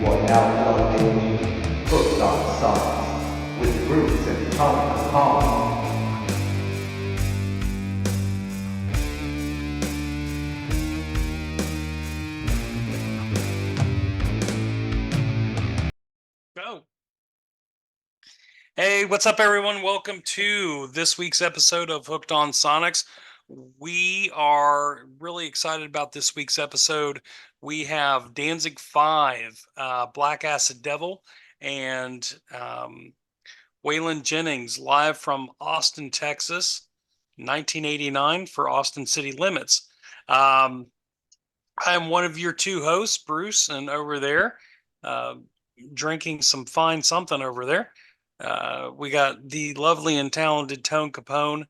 are now plugged into Hooked on Science with Bruce and Tony Khan. Go. Hey, what's up, everyone? Welcome to this week's episode of Hooked on Sonics. We are really excited about this week's episode. We have Danzig 5, Blackacidevil, and Waylon Jennings live from Austin, Texas, 1989 for Austin City Limits. I'm one of your two hosts, Bruce, and over there, uh, drinking some fine something over there. We got the lovely and talented Tone Capone.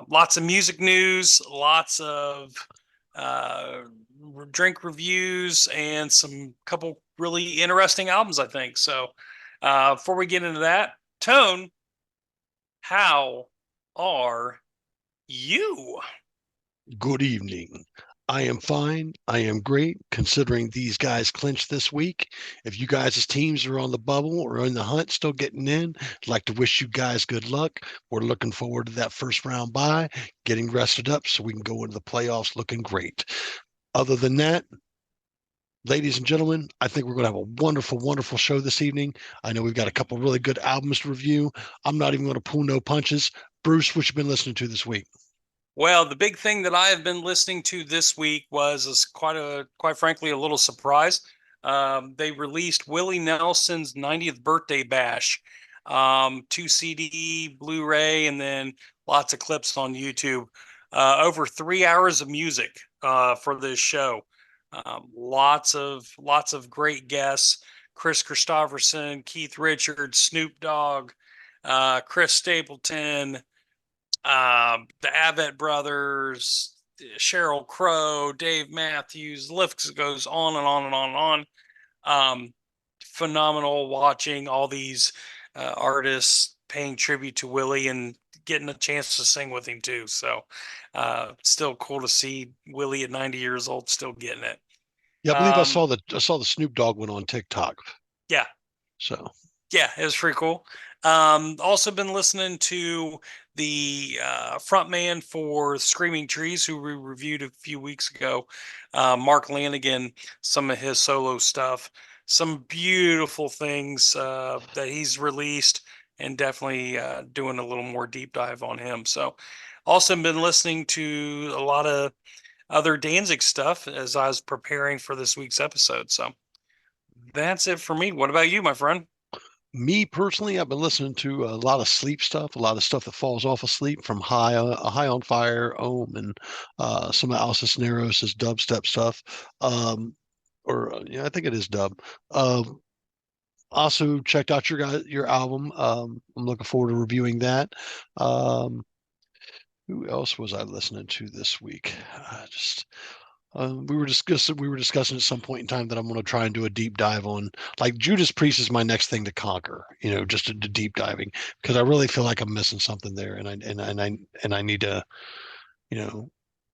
Lots of music news, lots of uh, drink reviews, and some couple really interesting albums, I think. So before we get into that, Tone, how are you? Good evening. I am fine. I am great considering these guys clinched this week. If you guys' teams are on the bubble or in the hunt still getting in, I'd like to wish you guys good luck. We're looking forward to that first round bye, getting rested up so we can go into the playoffs looking great. Other than that, ladies and gentlemen, I think we're going to have a wonderful, wonderful show this evening. I know we've got a couple really good albums to review. I'm not even going to pull no punches. Bruce, what you been listening to this week? Well, the big thing that I have been listening to this week was quite frankly, a little surprise. They released Willie Nelson's 90th birthday bash, 2 CD, Blu-ray, and then lots of clips on YouTube. Over 3 hours of music for this show. Lots of great guests: Chris Christopherson, Keith Richards, Snoop Dogg, Chris Stapleton, the Avett brothers, Cheryl Crow, Dave Matthews. The list goes on and on and on and on. Phenomenal watching all these artists paying tribute to Willie and getting a chance to sing with him too. So still cool to see Willie at 90 years old still getting it. Yeah, I believe Um, I saw the Snoop Dogg one on TikTok. yeah, So Yeah, it was pretty cool. Also been listening to the front man for Screaming Trees, who we reviewed a few weeks ago, Mark Lanigan, some of his solo stuff, some beautiful things that he's released, and definitely doing a little more deep dive on him. So, also been listening to a lot of other Danzig stuff as I was preparing for this week's episode. So, that's it for me. What about you, my friend? me personally, I've been listening to a lot of sleep stuff, a lot of stuff that falls off of sleep from High on Fire, Ohm, and some of Alice Cisneros' dubstep stuff. Yeah, I think it is dub. Also checked out your album. I'm looking forward to reviewing that. Um, who else was I listening to this week? Just we were discussing at some point in time that I'm going to try and do a deep dive on, like, Judas Priest is my next thing to conquer, just to deep diving, because I really feel like I'm missing something there, and I need to, you know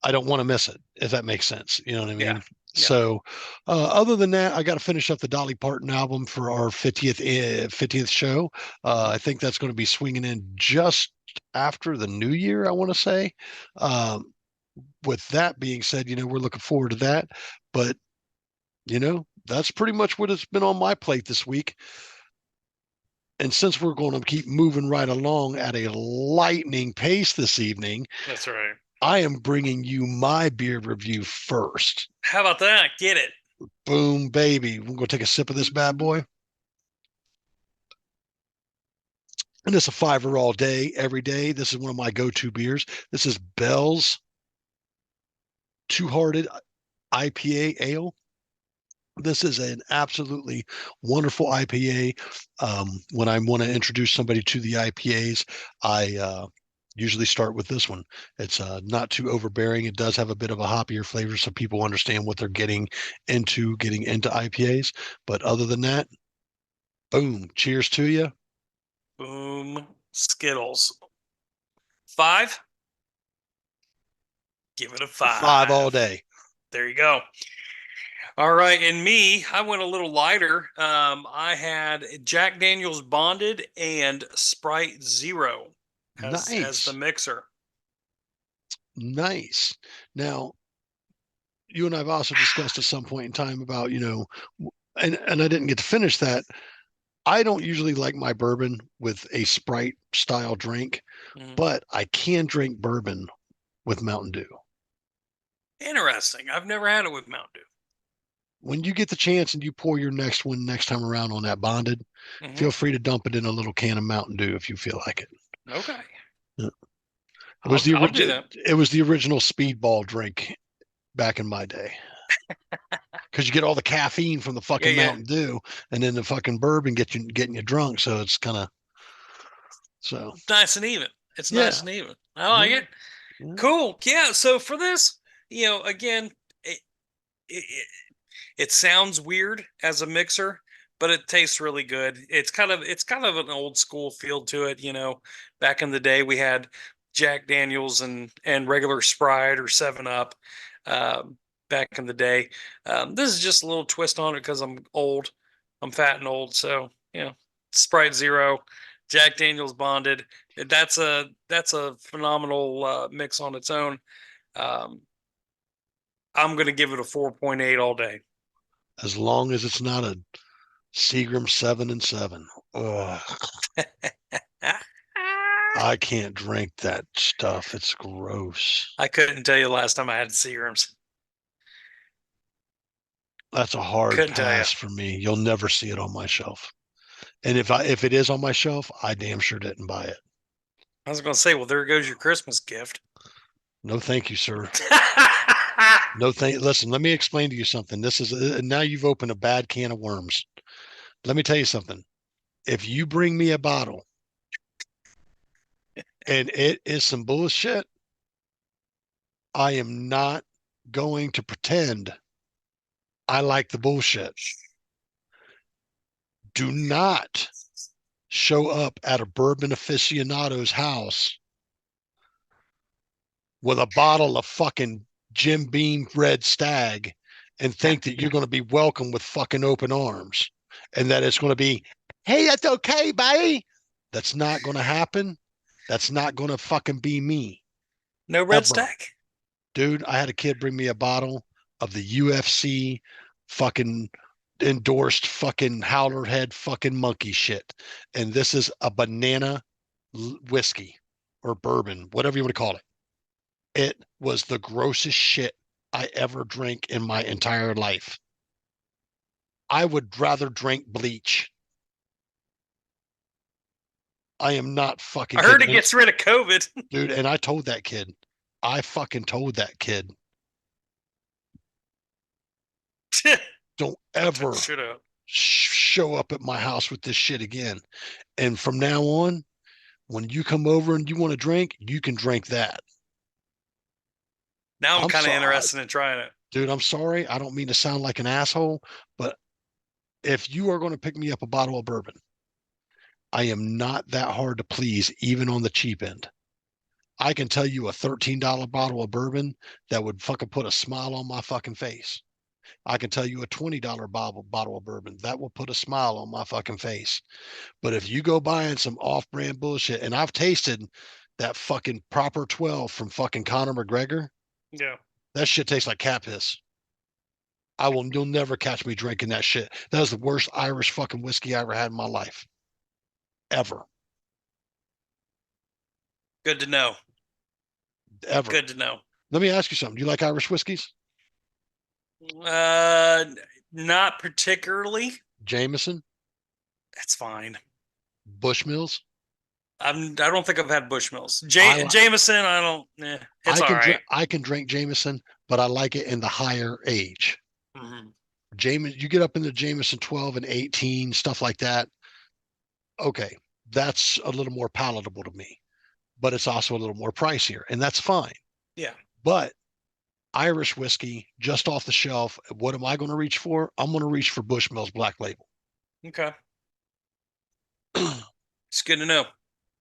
I don't want to miss it, if that makes sense. You know what I Yeah. mean? Yeah. So, other than that, I got to finish up the Dolly Parton album for our 50th show. I think that's going to be swinging in just after the new year, I want to say. Um, with that being said, we're looking forward to that. But, that's pretty much what has been on my plate this week. And since we're going to keep moving right along at a lightning pace this evening, That's right. I am bringing you my beer review first. How about that? Get it. Boom, baby. We're going to take a sip of this bad boy. And it's a fiver all day, every day. This is one of my go-to beers. This is Bell's Two-Hearted IPA Ale. This is an absolutely wonderful IPA. When I want to introduce somebody to the IPAs, I usually start with this one. It's not too overbearing. It does have a bit of a hoppier flavor, so people understand what they're getting into IPAs. But other than that, boom, cheers to you. Boom. Skittles. 5? Give it a Five all 5. day. There you go. All right, and me, I went a little lighter. I had Jack Daniel's Bonded and Sprite Zero as the Nice. mixer. Nice. Now, you and I have also discussed at some point in time about, and I didn't get to finish that. I don't usually like my bourbon with a Sprite style drink, Mhm. but I can drink bourbon with Mountain Dew. Interesting. I've never had it with Mountain Dew. When you get the chance and you pour your next one next time around on that bonded, Mm-hmm. feel free to dump it in a little can of Mountain Dew if you feel like it. Okay. Yeah. It was I'll do that. it was the original speedball drink back in my day. Because you get all the caffeine from the Yeah, fucking yeah. Mountain Dew, and then the fucking bourbon getting you drunk. So it's kind of so Nice and even. It's yeah. nice and even. I like Yeah, it. yeah. Cool. Yeah. So for this, again, it, it sounds weird as a mixer, but it tastes really good. It's kind of an old school feel to it. Back in the day, we had Jack Daniels and regular Sprite or Seven Up. Back in the day, this is just a little twist on it because I'm old. I'm fat and old, so Sprite Zero, Jack Daniels Bonded. That's a phenomenal mix on its own. Um, I'm gonna give it a 4.8 all day. As long as it's not a Seagram 7 and 7. Ugh, I can't drink that stuff. It's gross. I couldn't tell you the last time I had Seagrams. That's a hard Couldn't tell you. pass for me. You'll never see it on my shelf. And if it is on my shelf, I damn sure didn't buy it. I was going to say, well, there goes your Christmas gift. No, thank you, sir. No, listen, let me explain to you something. This is now you've opened a bad can of worms. Let me tell you something. If you bring me a bottle and it is some bullshit, I am not going to pretend I like the bullshit. Do not show up at a bourbon aficionado's house with a bottle of fucking Jim Beam Red Stag and think that you're going to be welcome with fucking open arms and that it's going to be, hey, that's okay, buddy. That's not going to happen. That's not going to fucking be me No red ever. stack? Dude, I had a kid bring me a bottle of the UFC fucking endorsed fucking howler head fucking monkey shit. And this is a banana whiskey or bourbon, whatever you want to call it. It was the grossest shit I ever drank in my entire life. I would rather drink bleach. I am not fucking I heard it kidding. gets rid of COVID. Dude, and I told that kid, I fucking told that kid, don't ever Shut up. show up at my house with this shit again. And from now on, when you come over and you want to drink, you can drink that. Now I'm I'm kind of sorry, interested in trying it. dude. I'm sorry. I don't mean to sound like an asshole, but if you are going to pick me up a bottle of bourbon, I am not that hard to please, even on the cheap end. I can tell you a $13 bottle of bourbon that would fucking put a smile on my fucking face. I can tell you a $20 bottle of bourbon that will put a smile on my fucking face. But if you go buying some off-brand bullshit, and I've tasted that fucking proper 12 from fucking Conor McGregor, Yeah. that shit tastes like cat piss. You'll never catch me drinking that shit. That is the worst Irish fucking whiskey I ever had in my life. Ever. Good to know. Ever. Good to know. Let me ask you something. Do you like Irish whiskeys? Not particularly. Jameson? That's fine. Bushmills? I don't think I've had Bushmills. I Jameson, I don't. It's all right. I can drink Jameson, but I like it in the higher age. Mm-hmm. Jameson, you get up into Jameson 12 and 18, stuff like that. Okay, that's a little more palatable to me, but it's also a little more pricier, and that's fine. Yeah. But Irish whiskey, just off the shelf, what am I going to reach for? I'm going to reach for Bushmills Black Label. Okay. It's good to know.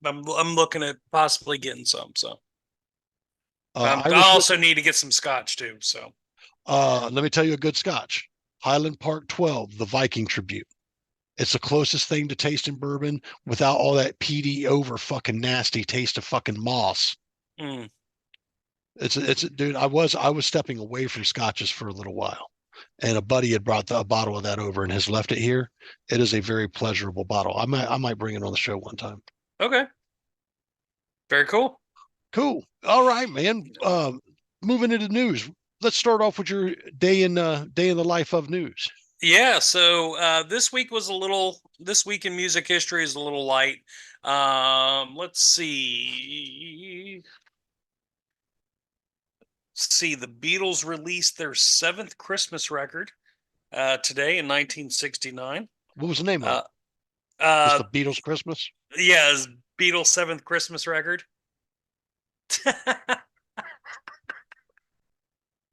I'm looking at possibly getting some. So I Irish also need to get some scotch too. So let me tell you a good scotch. Highland Park 12, the Viking tribute. It's the closest thing to tasting bourbon without all that peaty over fucking nasty taste of fucking moss. Mm. Dude, I was stepping away from scotches for a little while, and a buddy had brought a bottle of that over and has left it here. It is a very pleasurable bottle. I might bring it on the show one time. Okay. Very cool. Cool. All right, man. Moving into news. Let's start off with your day in the life of news. Yeah, so this week in music history is a little light. Let's see. The Beatles released their 7th Christmas record today in 1969. What was the name of it? Just Uh, the Beatles Christmas? yeah, it's Beatles' 7th Christmas record.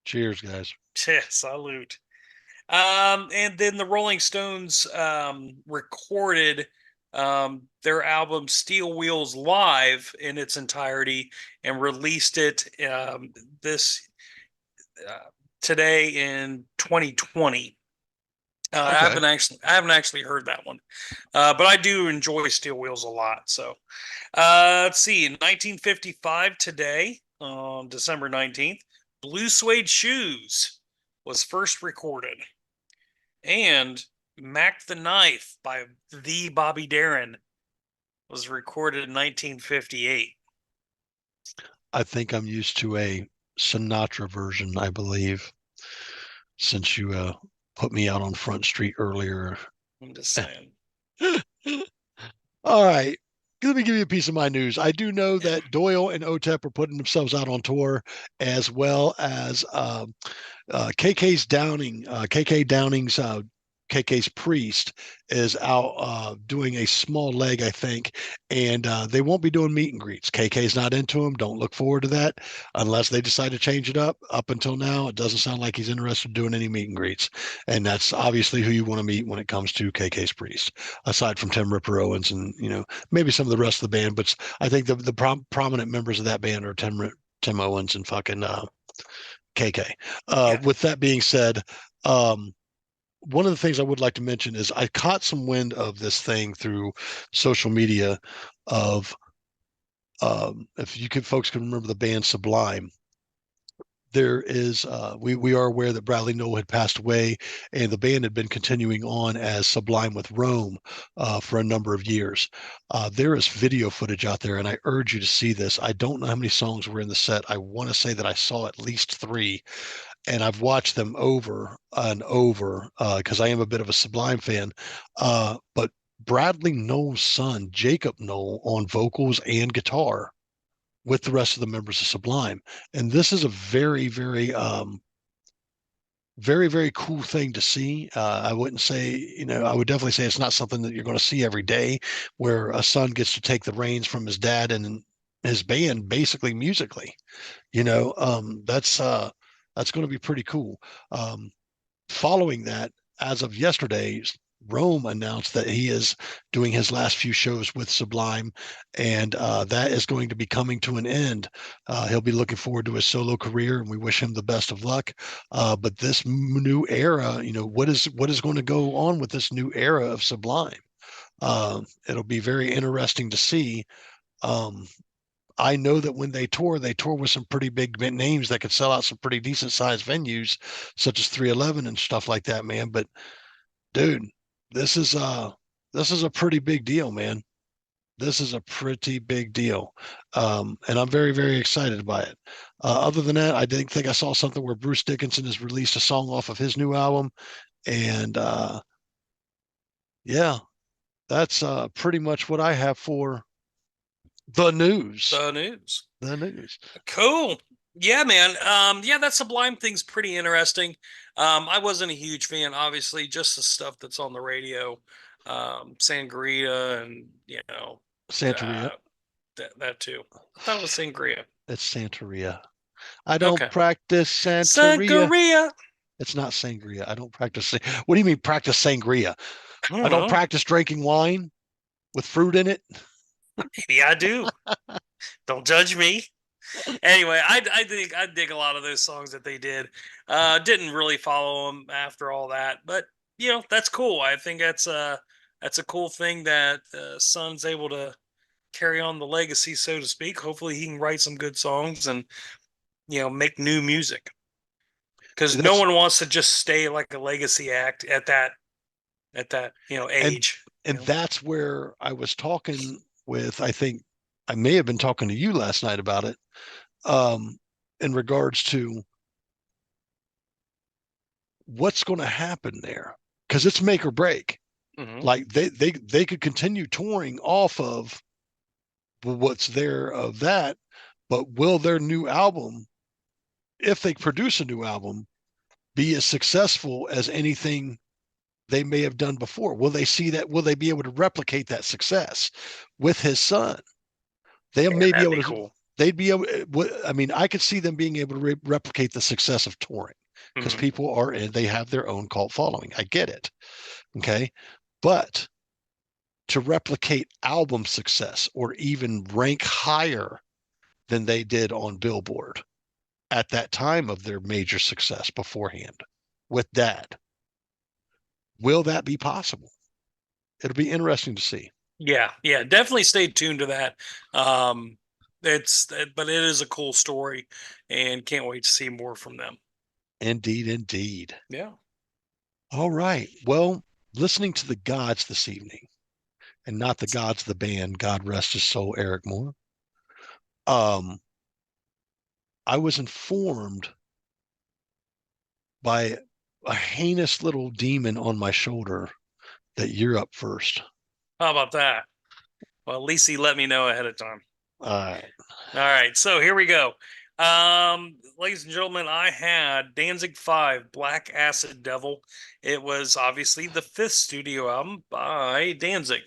Cheers, guys. Yeah, salute. And then the Rolling Stones recorded their album Steel Wheels live in its entirety and released it this today in 2020. Okay. I haven't actually heard that one, but I do enjoy Steel Wheels a lot. So let's see. In 1955, today on December 19th, Blue Suede Shoes was first recorded. And Mac the Knife by the Bobby Darin was recorded in 1958. I think I'm used to a Sinatra version, I believe, since you put me out on Front Street earlier. I'm just saying. All right. Let me give you a piece of my news. I do know that Doyle and OTEP are putting themselves out on tour, as well as KK's Downing, KK Downing's KK's Priest is out doing a small leg, I think, and they won't be doing meet and greets. KK's not into them. Don't look forward to that unless they decide to change it up. Up until now, it doesn't sound like he's interested in doing any meet and greets, and that's obviously who you want to meet when it comes to KK's Priest, aside from Tim Ripper Owens and maybe some of the rest of the band. But I think the prominent members of that band are Tim Owens and fucking KK. Yeah. With that being said, one of the things I would like to mention is I caught some wind of this thing through social media of if folks can remember the band Sublime. There is we are aware that Bradley Nowell had passed away, and the band had been continuing on as Sublime with Rome for a number of years. There is video footage out there, and I urge you to see this. I don't know how many songs were in the set. I want to say that I saw at least 3, and I've watched them over and over because I am a bit of a Sublime fan. But Bradley Nowell's son, Jacob Nowell, on vocals and guitar with the rest of the members of Sublime. And this is a very, very, very, very cool thing to see. I wouldn't say, I would definitely say it's not something that you're going to see every day, where a son gets to take the reins from his dad and his band basically musically. That's going to be pretty cool. Following that, as of yesterday, Rome announced that he is doing his last few shows with Sublime, and that is going to be coming to an end. He'll be looking forward to his solo career, and we wish him the best of luck. But this new era, what is going to go on with this new era of Sublime? It'll be very interesting to see. I know that when they tour with some pretty big names that could sell out some pretty decent sized venues, such as 311 and stuff like that, man. But dude, this is a pretty big deal, man. This is a pretty big deal. And I'm very, very excited by it. Other than that, I didn't think I saw something where Bruce Dickinson has released a song off of his new album. And yeah, that's pretty much what I have for the news. The news. Cool. Yeah, man. Yeah, that Sublime thing's pretty interesting. I wasn't a huge fan, obviously, just the stuff that's on the radio. Sangria and Santeria. That too. I thought it was Sangria. It's Santeria. I don't practice Santeria. Sangria. It's not sangria. I don't practice. What do you mean practice sangria? I don't know. practice drinking wine with fruit in it. Maybe I do. Don't judge me. Anyway, I think I dig a lot of those songs that they did. Didn't really follow them after all that, but that's cool. I think that's a cool thing that Son's able to carry on the legacy, so to speak. Hopefully, he can write some good songs and make new music, because no That's one wants to just stay like a legacy act at that and age. that's where I was talking with, I think I may have been talking to you last night about it, um, in regards to what's going to happen there, because it's make or break. Hmm. Like they could continue touring off of what's there of that, but will their new album, if they produce a new album, be as successful as anything they may have done before? Will they see that? Will they be able to replicate that success with his son? They Yeah, may be that'd able be to. cool. They'd be able. I mean, I could see them being able to replicate the success of touring, because Hmm. people are in. They have their own cult following. I get it. Okay, but to replicate album success or even rank higher than they did on Billboard at that time of their major success beforehand with Dad, will that be possible? It'll be interesting to see. Yeah, yeah, definitely stay tuned to that. Um, but it is a cool story, and can't wait to see more from them. Indeed, indeed. Yeah. All right. Well, listening to the gods this evening, and not the gods of the band, God rest his soul, Eric Moore. Um, I was informed by a heinous little demon on my shoulder that you're up first. How about that? Well, at least he let me know ahead of time. Uh, All right, so here we go. Ladies and gentlemen, I had Danzig 5, Blackacidevil. It was obviously the fifth studio album by Danzig.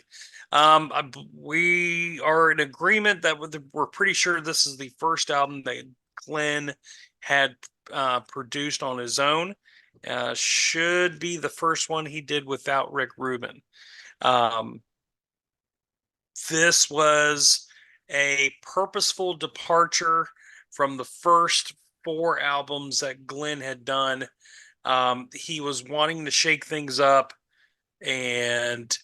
We are in agreement that we're pretty sure this is the first album that Glenn had produced on his own. Should be the first one he did without Rick Rubin. Um, this was a purposeful departure from the first four albums that Glenn had done. He was wanting to shake things up, and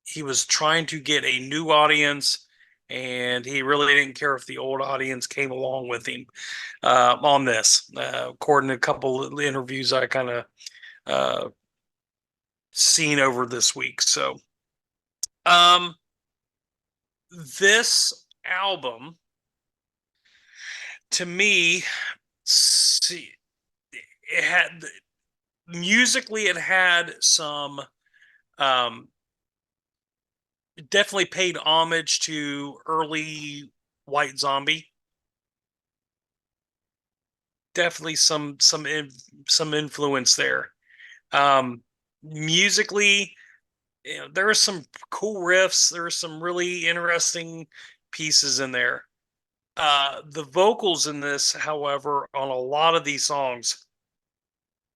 he was trying to get a new audience, and he really didn't care if the old audience came along with him on this. According to a couple of interviews I kind of uh, seen over this week. So, um, this album to me, see, it had musically, it had some, um, it definitely paid homage to early White Zombie. Definitely some influence there. Musically, there are some cool riffs. There are some really interesting pieces in there. The vocals in this, however, on a lot of these songs,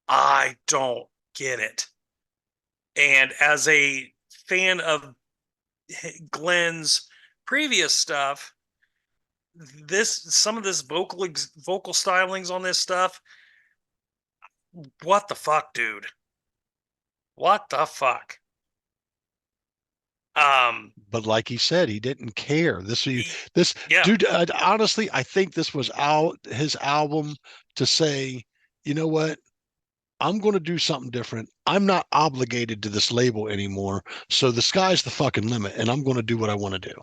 I don't get it. And as a fan of Glenn's previous stuff, some of this vocal stylings on this stuff, what the fuck, dude? What the fuck? Um, but like he said, he didn't care. This yeah, dude, honestly, I think this was out his album to say, you know what? I'm going to do something different. I'm not obligated to this label anymore. So the sky's the fucking limit, and I'm going to do what I want to do.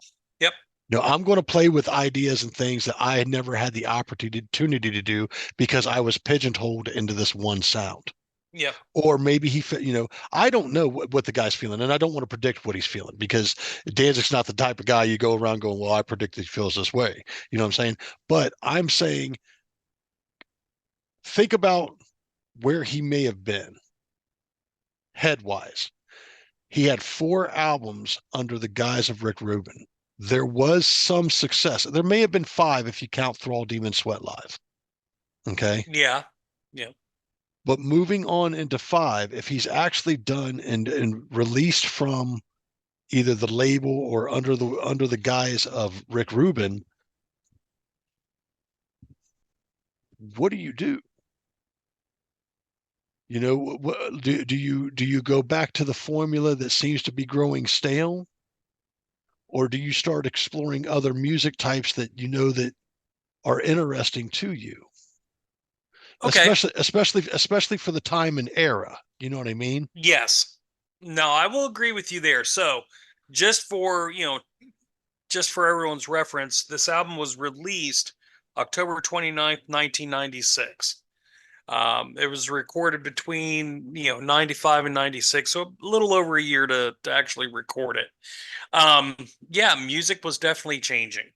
yep, You know, I'm going to play with ideas and things that I had never had the opportunity to do because I was pigeonholed into this one sound. yep, Or maybe I don't know what the guy's feeling, and I don't want to predict what he's feeling, because Danzig's not the type of guy you go around going, well, I predict that he feels this way. You know what I'm saying? But I'm saying, think about where he may have been head wise. He had four albums under the guise of Rick Rubin. There was some success. There may have been five if you count Thrall Demon Sweat Live. Okay. yeah, yeah, But moving on into five, if he's actually done and released from either the label or under the guise of Rick Rubin, what do you do? You know, do you go back to the formula that seems to be growing stale, or do you start exploring other music types that you know that are interesting to you, Okay. especially for the time and era? You know what I mean? Yes. No, I will agree with you there. So, just for, just for everyone's reference, this album was released October 29th, 1996. It was recorded between, 95 and 96, so a little over a year to actually record it. Yeah, music was definitely changing.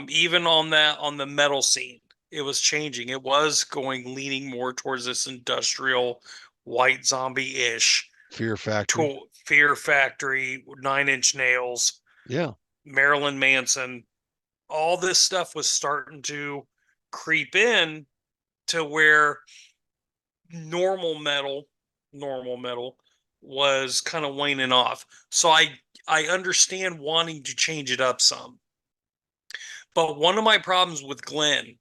Even on the metal scene, it was changing. It was leaning more towards this industrial white zombie-ish Fear Factory. Fear Factory, Nine Inch Nails, Yeah. Marilyn Manson. All this stuff was starting to creep in to where normal metal, normal metal was kind of waning off. So I understand wanting to change it up some. But one of my problems with Glenn,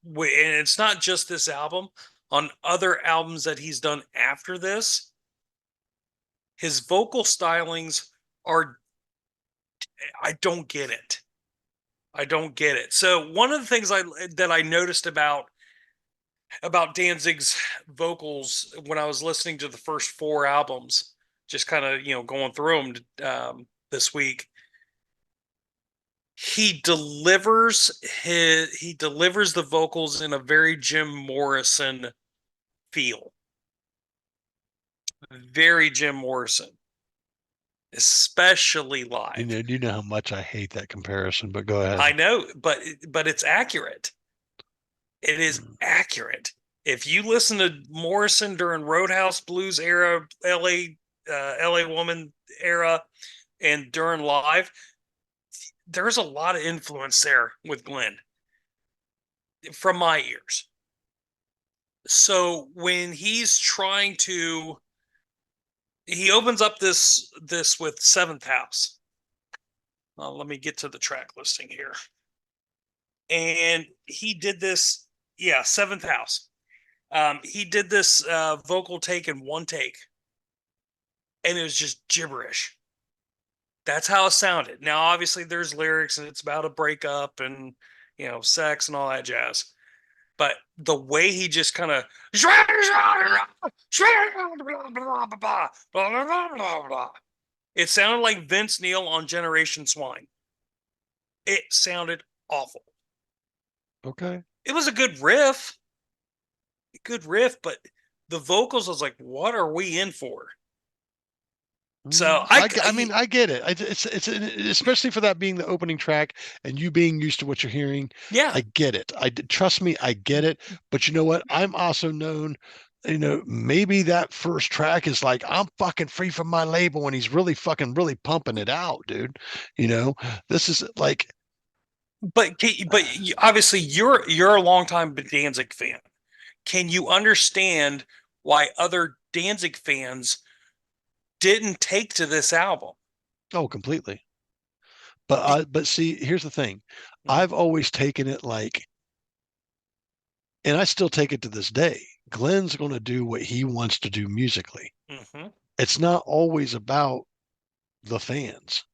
and it's not just this album, on other albums that he's done after this, his vocal stylings are, I don't get it. I don't get it. So one of the things that I noticed about Danzig's vocals when I was listening to the first four albums, just kind of going through them this week, he delivers the vocals in a very Jim Morrison feel, very Jim Morrison, especially live. You know how much I hate that comparison, but go ahead. I know, but it's accurate. It is accurate. If you listen to Morrison during Roadhouse Blues era, LA Woman era, and during live, there's a lot of influence there with Glenn from my ears. So when he's trying to, he opens up this with Seventh House. Let me get to the track listing here. And he did this, yeah, Seventh House. He did this vocal take in one take, and it was just gibberish. That's how it sounded. Now, obviously, there's lyrics, and it's about a breakup and sex and all that jazz. But the way he just kind of it sounded like Vince Neil on Generation Swine. It sounded awful. Okay. It was a good riff, but the vocals, I was like, what are we in for? So I mean, I get it. It's especially for that being the opening track and you being used to what you're hearing. yeah, I get it. Trust me, I get it. But you know what? I'm also known. Maybe that first track is like I'm fucking free from my label, and he's really fucking really pumping it out, dude. This is like. but obviously you're a longtime Danzig fan. Can you understand why other Danzig fans didn't take to this album? Oh, completely. But see, here's the thing. I've always taken it like, and I still take it to this day. Glenn's going to do what he wants to do musically. Mm-hmm. It's not always about the fans.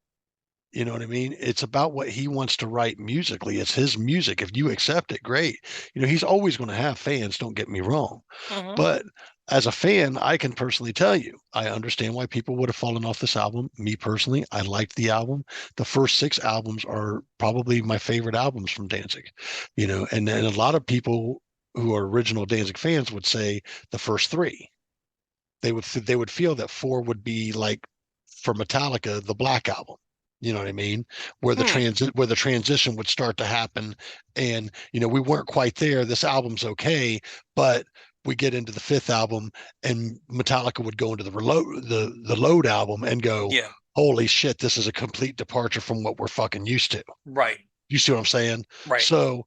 You know what I mean? It's about what he wants to write musically. It's his music. If you accept it, great. He's always going to have fans, don't get me wrong. Mm-hmm. But as a fan, I can personally tell you, I understand why people would have fallen off this album. Me personally, I liked the album. The first six albums are probably my favorite albums from Danzig, and then a lot of people who are original Danzig fans would say the first three. They would feel that four would be like for Metallica, the Black Album. You know what I mean? Where the transition would start to happen, and we weren't quite there. This album's okay, but we get into the fifth album, and Metallica would go into the Load album and go, Yeah. "Holy shit, this is a complete departure from what we're fucking used to." Right. You see what I'm saying? Right. So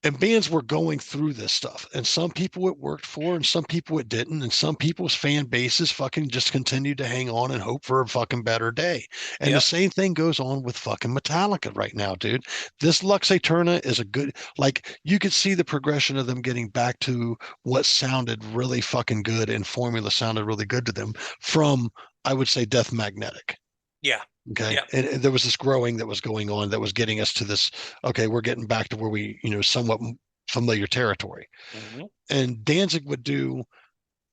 And bands were going through this stuff, and some people it worked for and some people it didn't, and some people's fan bases fucking just continued to hang on and hope for a fucking better day. And the Yep. same thing goes on with fucking Metallica right now, dude. This Lux Eterna is a good, like, you could see the progression of them getting back to what sounded really fucking good and formula sounded really good to them from, I would say, Death Magnetic. Yeah. Okay. Yeah. And there was this growing that was going on that was getting us to this, okay, we're getting back to where we, somewhat familiar territory. Mhm. And Danzig would do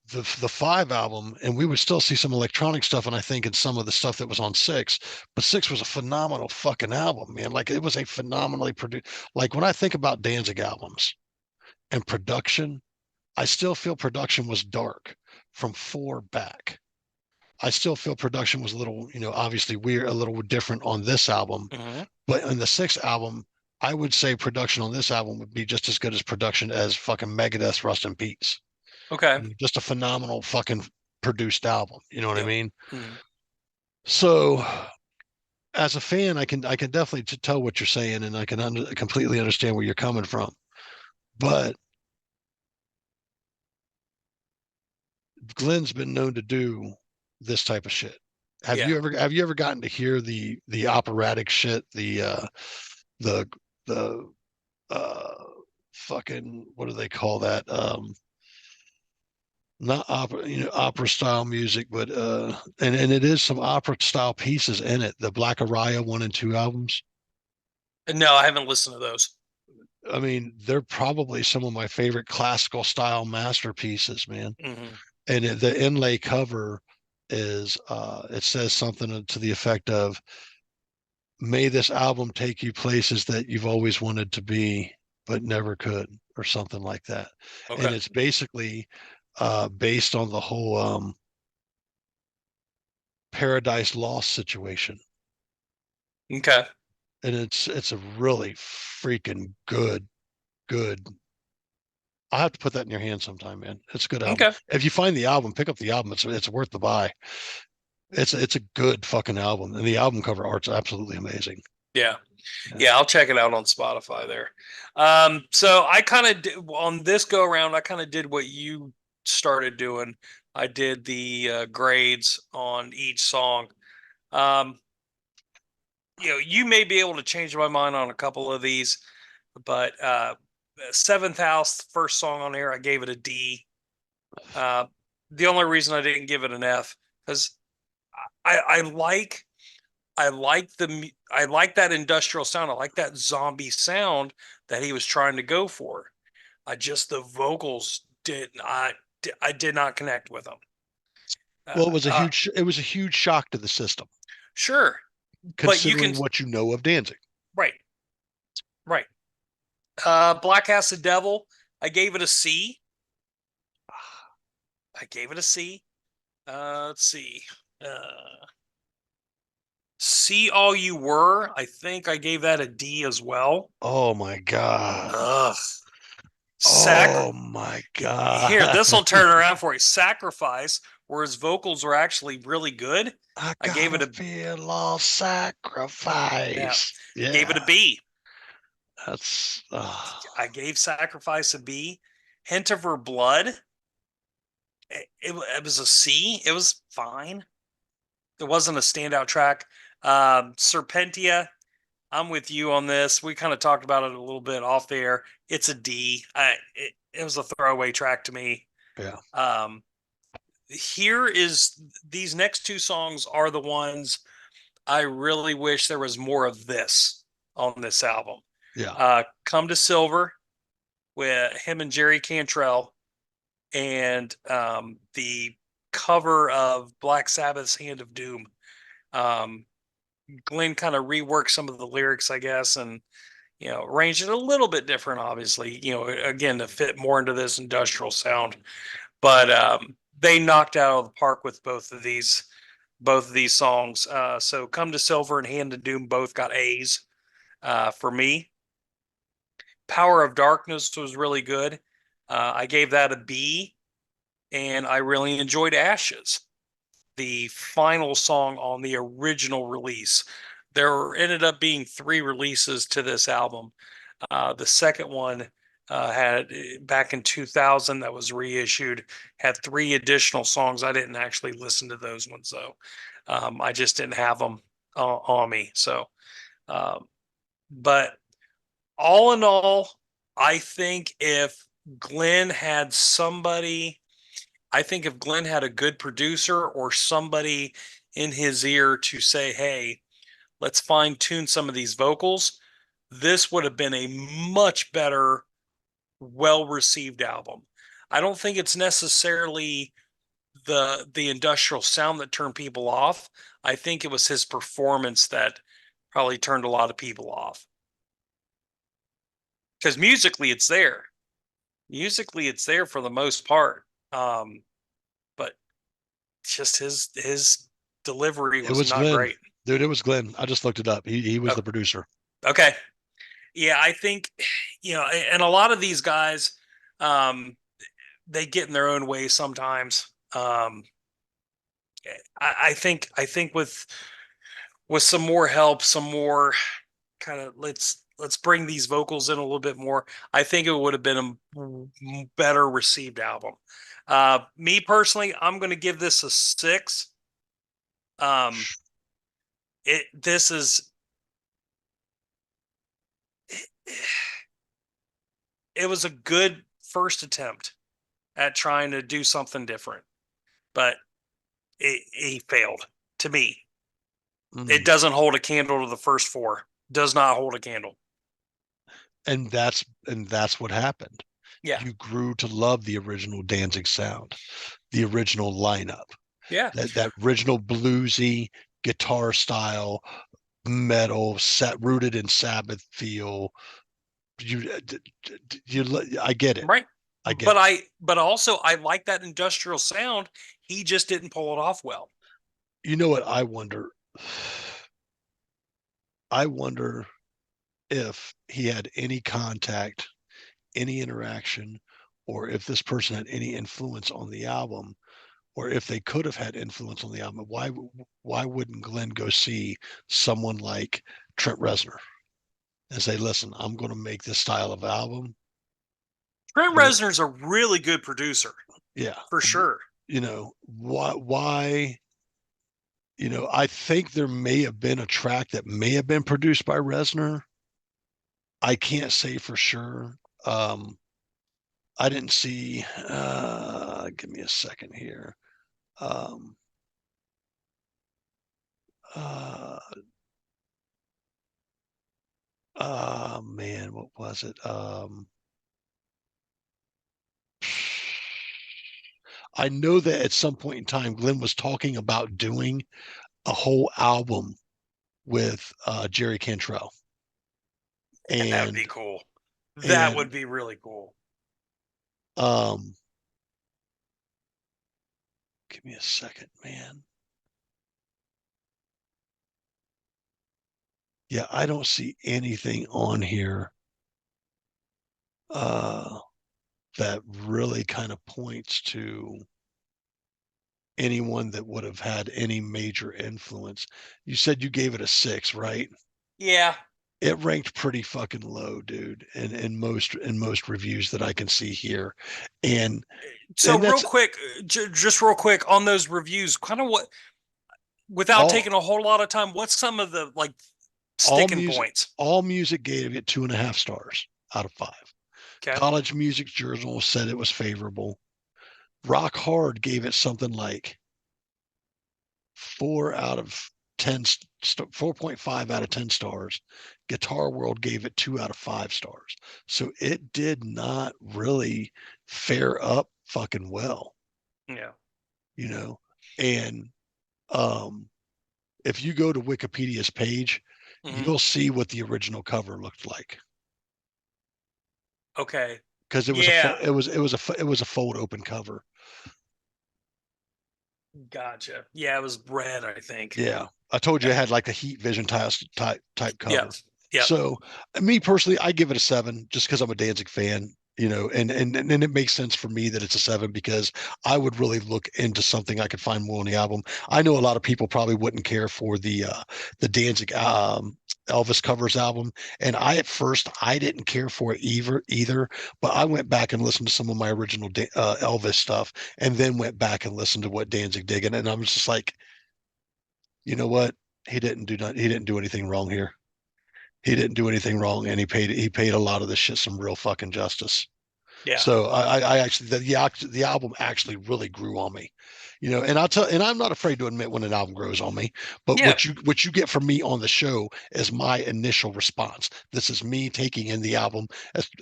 the five album, and we would still see some electronic stuff, and I think in some of the stuff that was on six, but six was a phenomenal fucking album, man. Like it was a phenomenally produced, like when I think about Danzig albums and production, I still feel production was dark from four back. I still feel production was a little, obviously weird, a little different on this album. Mhm. But on the sixth album, I would say production on this album would be just as good as production as fucking Megadeth's Rust in Peace. Okay. Just a phenomenal fucking produced album. You know what I Yep. mean? Mhm. So as a fan, I can definitely tell what you're saying, and I can completely understand where you're coming from. But Glenn's been known to do this type of shit. Have Yeah. you ever have you ever gotten to hear the operatic shit, the the fucking, what do they call that? Not opera, opera style music, but and it is some opera style pieces in it. The Black Araya 1 and 2 albums. No, I haven't listened to those. I mean, they're probably some of my favorite classical style masterpieces, man. Mhm. And the inlay cover is it says something to the effect of, may this album take you places that you've always wanted to be but never could, or something like that. And Okay. it's basically based on the whole Paradise Lost situation. Okay. And it's a really freaking good. I'll have to put that in your hands sometime, man. It's a good album. Okay. If you find the album, pick up the album. It's worth the buy. It's a good fucking album, and the album cover art's absolutely amazing. Yeah. Yeah. Yeah, I'll check it out on Spotify there. So I kind of on this go around, I kind of did what you started doing. I did the grades on each song. Um, you may be able to change my mind on a couple of these, but Seventh House, first song on here, I gave it a D. Uh, the only reason I didn't give it an F because I like I like that industrial sound. I like that zombie sound that he was trying to go for. I just the vocals I did not connect with them. Well, Uh, uh, it was a huge shock to the system, sure, but you can considering what you know of Danzig. right, right. Black Acid Devil, I gave it a C. I gave it a C. Let's see. See All You Were, I think I gave that a D as well. Oh my god. Ugh. Oh my Here, god. this will turn around for you. Sacrifice, where his vocals were actually really good. I I gave it gotta a feel all yeah, sacrifice. gave it a Yeah, B. that's I gave Sacrifice a B. Hint of Her Blood, it was a C. It was fine. It wasn't a standout track. Serpentia, I'm with you on this. We kind of talked about it a little bit off there. It's a D. It was a throwaway track to me. yeah. Um, here is these next two songs are the ones I really wish there was more of this on this album. Yeah. Come to Silver with him and Jerry Cantrell, and the cover of Black Sabbath's Hand of Doom. Glenn kind of reworked some of the lyrics, I guess, and arranged it a little bit different, obviously, again, to fit more into this industrial sound. But they knocked out of the park with both of these songs. So Come to Silver and Hand of Doom both got A's for me. Power of Darkness was really good. I gave that a B, and I really enjoyed Ashes, the final song on the original release. There ended up being 3 releases to this album. The second one had back in 2000 that was reissued, had 3 additional songs. I didn't actually listen to those ones though. I just didn't have them on me. So, but all in all, I think if Glenn had somebody, I think if Glenn had a good producer or somebody in his ear to say, hey, let's fine tune some of these vocals, this would have been a much better, well received album. I don't think it's necessarily the industrial sound that turned people off. I think it was his performance that probably turned a lot of people off. Because musically it's there. Musically it's there for the most part. But just his delivery It was was not Glenn. great. Dude, it was Glenn. I just looked it up. He was the producer. Okay. Yeah, I think, and a lot of these guys, they get in their own way sometimes. I think with some more help, some more kind of let's bring these vocals in a little bit more. I think it would have been a better received album. Me personally, I'm going to give this a 6. Um, this is it was a good first attempt at trying to do something different, but he failed to me. It doesn't hold a candle to the first 4. Does not hold a candle. And that's what happened. Yeah. You grew to love the original Danzig sound, the original lineup. Yeah. That original bluesy guitar style, metal, rooted in Sabbath feel. I get it. Right. I get it. But also I like that industrial sound. He just didn't pull it off well. You know what I wonder? I wonder if he had any contact, any interaction, or if this person had any influence on the album, or if they could have had influence on the album. Why wouldn't Glenn go see someone like Trent Reznor and say, listen, I'm going to make this style of album? Trent Reznor's a really good producer. Yeah, for sure. Why I think there may have been a track that may have been produced by Reznor. I can't say for sure. I didn't see. Give me a second here. Man, what was it? I know that at some point in time, Glenn was talking about doing a whole album with Jerry Cantrell. And that would be cool. That would be really cool. Give me a second, man. Yeah, I don't see anything on here that really kind of points to anyone that would have had any major influence. You said you gave it a 6, right? Yeah. It ranked pretty fucking low, dude, in most reviews that I can see here. And so and real quick, just real quick on those reviews, kind of what, without taking a whole lot of time, what's some of the like sticking points? All Music gave it 2.5 stars out of 5. Okay. College Music Journal said it was favorable. Rock Hard gave it something like 4 out of 10, 4.5 out of 10 stars. Guitar World gave it 2 out of 5 stars. So it did not really fare up fucking well. Yeah. And if you go to Wikipedia's page, you'll see what the original cover looked like. Okay. Because it was a fold open cover. Gotcha. Yeah, it was red, I think. Yeah, I told you it had like a Heat Vision type cover. Yeah. So, me personally, I give it a 7 just because I'm a Danzig fan. And it makes sense for me that it's a 7 because I would really look into something I could find more on the album. I know a lot of people probably wouldn't care for the Danzig Elvis covers album, and at first I didn't care for it either, but I went back and listened to some of my original Elvis stuff, and then went back and listened to what Danzig did, and I was just like, you know what? He didn't do anything wrong here. He didn't do anything wrong, and he paid a lot of this shit some real fucking justice. Yeah. So I actually the album actually really grew on me, and I'm not afraid to admit when an album grows on me. But Yeah. what you get from me on the show is my initial response. This is me taking in the album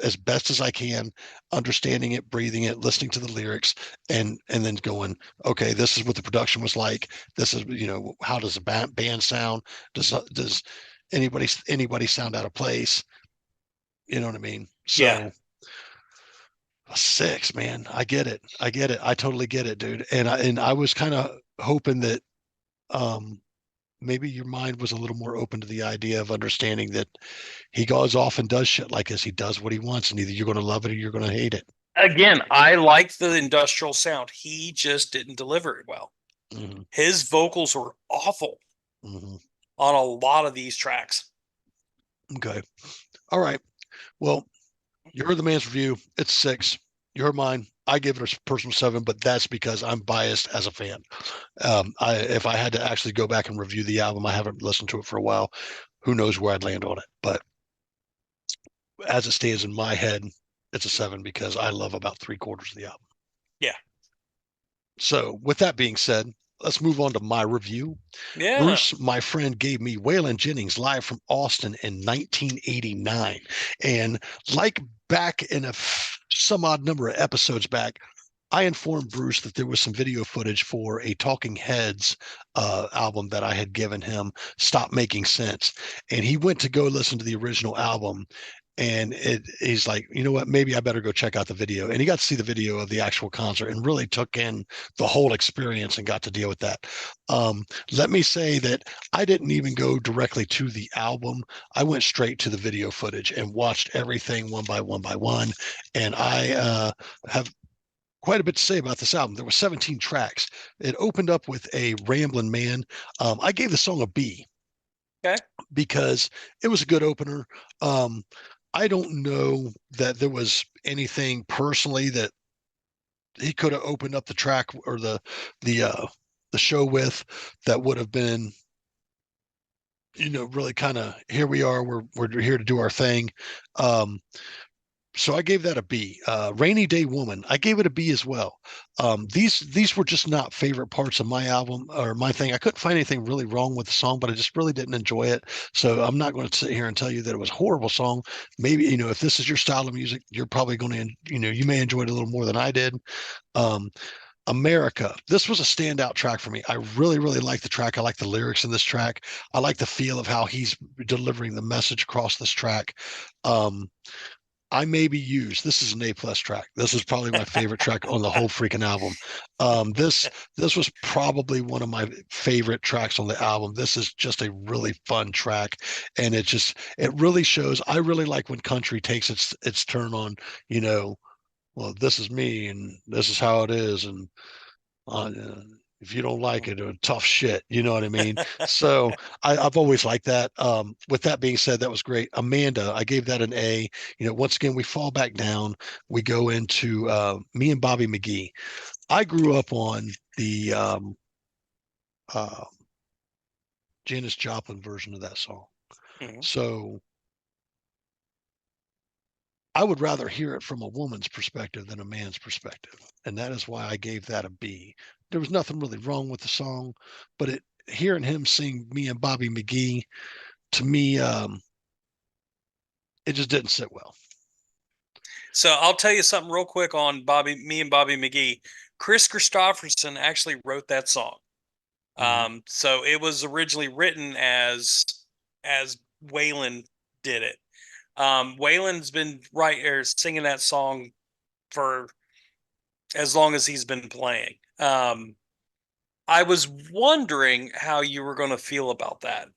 as best as I can, understanding it, breathing it, listening to the lyrics, and then going, okay, this is what the production was like. This is how does the band sound? Does anybody sound out of place? You know what I mean? Yeah. So. 6, man. I get it. I get it. I totally get it, dude. And I was kind of hoping that um maybe your mind was a little more open to the idea of understanding that he goes off and does shit like this. He does what he wants, and either you're going to love it or you're going to hate it. Again, I liked the industrial sound. He just didn't deliver it well. Mm-hmm. His vocals were awful Mm-hmm. on a lot of these tracks. Okay. All right. Well, you heard the man's review. It's 6. You heard mine. I give it a personal 7, but that's because I'm biased as a fan. If I had to actually go back and review the album, I haven't listened to it for a while. Who knows where I'd land on it? But as it stands in my head, it's a 7 because I love about 3/4 of the album. Yeah. So with that being said, let's move on to my review. Yeah. Bruce, my friend, gave me Waylon Jennings live from Austin in 1989. And like back in some odd number of episodes back, I informed Bruce that there was some video footage for a Talking Heads album that I had given him, Stop Making Sense. And he went to go listen to the original album. And he's like, you know what, maybe I better go check out the video. And he got to see the video of the actual concert and really took in the whole experience and got to deal with that. Let me say that I didn't even go directly to the album. I went straight to the video footage and watched everything one by one. And I have quite a bit to say about this album. There were 17 tracks. It opened up with a Ramblin' Man. I gave the song a B. Okay. Because it was a good opener. I don't know that there was anything personally that he could have opened up the track or the show with that would have been, really kind of, here we are, we're here to do our thing. So I gave that a B. Rainy Day Woman, I gave it a B as well. These were just not favorite parts of my album or my thing. I couldn't find anything really wrong with the song, but I just really didn't enjoy it. So I'm not going to sit here and tell you that it was a horrible song. Maybe, if this is your style of music, you're probably going to, you may enjoy it a little more than I did. America, this was a standout track for me. I really, really like the track. I like the lyrics in this track. I like the feel of how he's delivering the message across this track. I May Be Used. This is an A+ track. This is probably my favorite track on the whole freaking album. This was probably one of my favorite tracks on the album. This is just a really fun track, and it really shows. I really like when country takes its turn on. Well, this is me, and this is how it is, and uh, if you don't like it, tough shit. You know what I mean? So I've always liked that. With that being said, that was great. Amanda, I gave that an A. Once again, we fall back down. We go into Me and Bobby McGee. I grew up on the Janis Joplin version of that song. Mhm. So I would rather hear it from a woman's perspective than a man's perspective. And that is why I gave that a B. There was nothing really wrong with the song, but hearing him sing Me and Bobby McGee, to me, it just didn't sit well. So I'll tell you something real quick on Me and Bobby McGee. Chris Christopherson actually wrote that song. Mhm. So it was originally written as Waylon did it. Waylon's been singing that song for as long as he's been playing. I was wondering how you were going to feel about that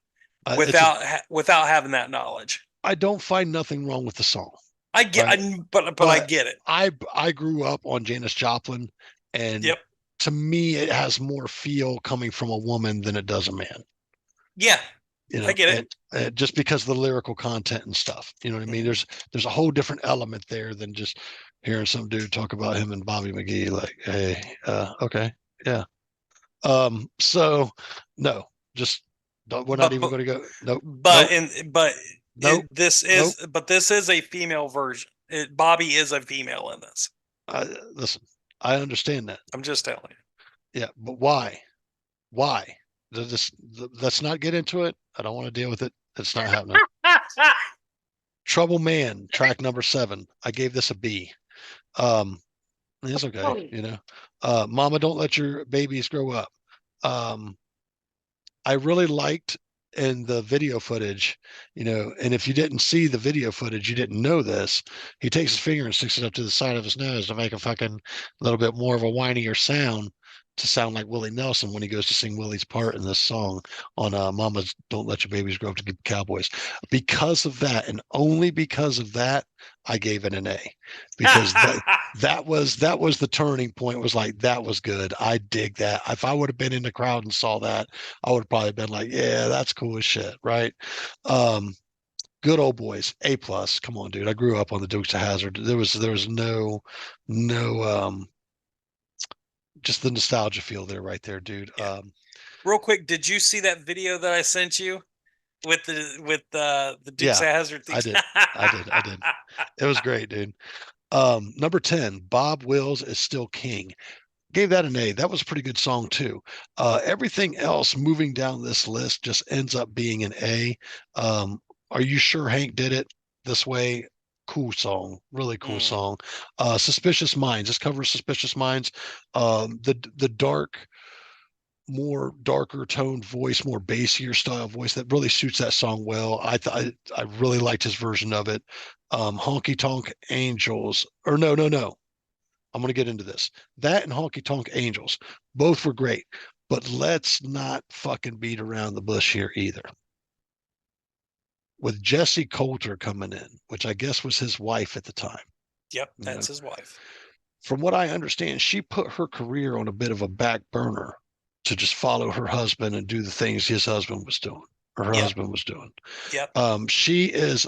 without having that knowledge. I don't find nothing wrong with the song. I get, right? but I get it. I grew up on Janis Joplin, and Yep. to me, it has more feel coming from a woman than it does a man. Yeah. you I know, get it. and just because of the lyrical content and stuff, you know what I mean? Mhm. There's a whole different element there than just hearing some dude talk about him and Bobby McGee. Like, hey, okay, yeah. So no, just don't, we're not But even going to go. Nope, but nope, in but nope, nope. this is a female version. Bobby is a female in this. Listen, I understand that. I'm just telling you. Yeah, but why? Why? This, let's not get into it. I don't want to deal with it. It's not happening. Trouble Man, track number 7. I gave this a B. It's okay, you know. Mama, don't let your babies grow up. Um, I really liked in the video footage, you know, and if you didn't see the video footage, you didn't know this. He takes his finger and sticks it up to the side of his nose to make a fucking little bit more of a whinier sound to sound like Willie Nelson when he goes to sing Willie's part in this song on Mama's Don't Let Your Babies Grow Up to Be Cowboys. Because of that, and only because of that, I gave it an A. Because that was the turning point. Was like, that was good. I dig that. If I would have been in the crowd and saw that, I would have probably been like, yeah, that's cool as shit, right? Um, Good old boys, A plus. Come on, dude. I grew up on the Dukes of Hazzard. There was no just the nostalgia feel there, right there, dude. Yeah. Real quick, did you see that video that I sent you with the Dukes Yeah, of Hazzard I things? did. I did. It was great, dude. Number 10, Bob Wills is Still King. Gave that an A. That was a pretty good song too. Everything else moving down this list just ends up being an A. Um, are you sure Hank did it this way? Cool song, really cool song. Suspicious Minds. This covers Suspicious Minds. The dark, more darker toned voice, more bassier style voice that really suits that song well. I really liked his version of it. Honky Tonk Angels, or no. I'm going to get into this. That and Honky Tonk Angels, both were great, but let's not fucking beat around the bush here either. With Jesse Coulter coming in, which I guess was his wife at the time. Yep, You know, that's his wife. from what I understand, she put her career on a bit of a back burner to just follow her husband and do the things his husband was doing, or her Yep, husband was doing. yep. She is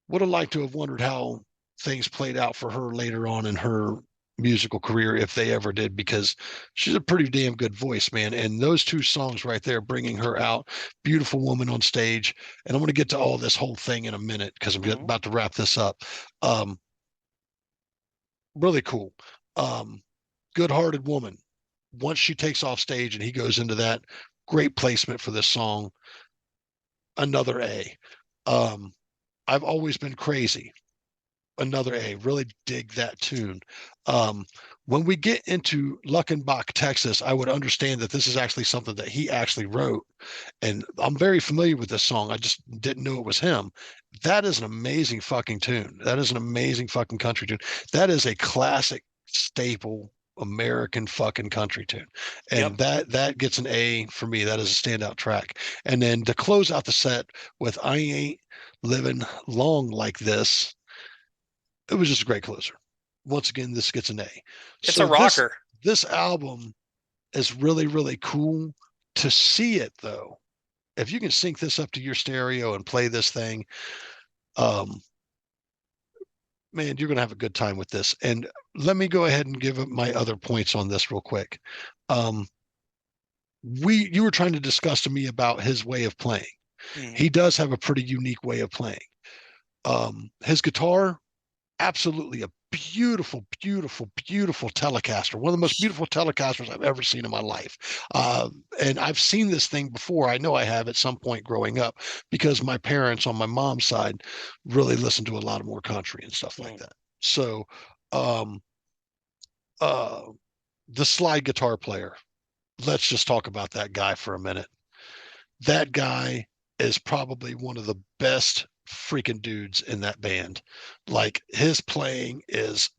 would have liked to have wondered how things played out for her later on in her musical career, if they ever did, because she's a pretty damn good voice, man. And those two songs right there, bringing her out, Beautiful Woman on Stage. And I'm going to get to all this whole thing in a minute because I'm about to wrap this up. Um, really cool. Good Hearted Woman. Once she takes off stage and he goes into that, great placement for this song. Another A. Um, I've Always Been Crazy. Another A. Really dig that tune. When we get into Luckenbach, Texas, I would understand that this is actually something that he actually wrote. And I'm very familiar with this song. I just didn't know it was him. That is an amazing fucking tune. That is an amazing fucking country tune. That is a classic staple American fucking country tune. And Yep. that gets an A for me. That is a standout track. And then to close out the set with I Ain't Living Long Like This, it was just a great closer. Once again, this gets an A. It's a So rocker. this album is really, really cool. To see it though, if you can sync this up to your stereo and play this thing, um, man, you're gonna have a good time with this. And let me go ahead and give my other points on this real quick. Um, you were trying to discuss to me about his way of playing. He does have a pretty unique way of playing. His guitar, absolutely a beautiful, beautiful, beautiful Telecaster. One of the most beautiful Telecasters I've ever seen in my life. And I've seen this thing before. I know I have at some point growing up because my parents on my mom's side really listened to a lot of more country and stuff like that. So, um, uh, the slide guitar player, let's just talk about that guy for a minute. That guy is probably one of the best freaking dudes in that band. Like his playing is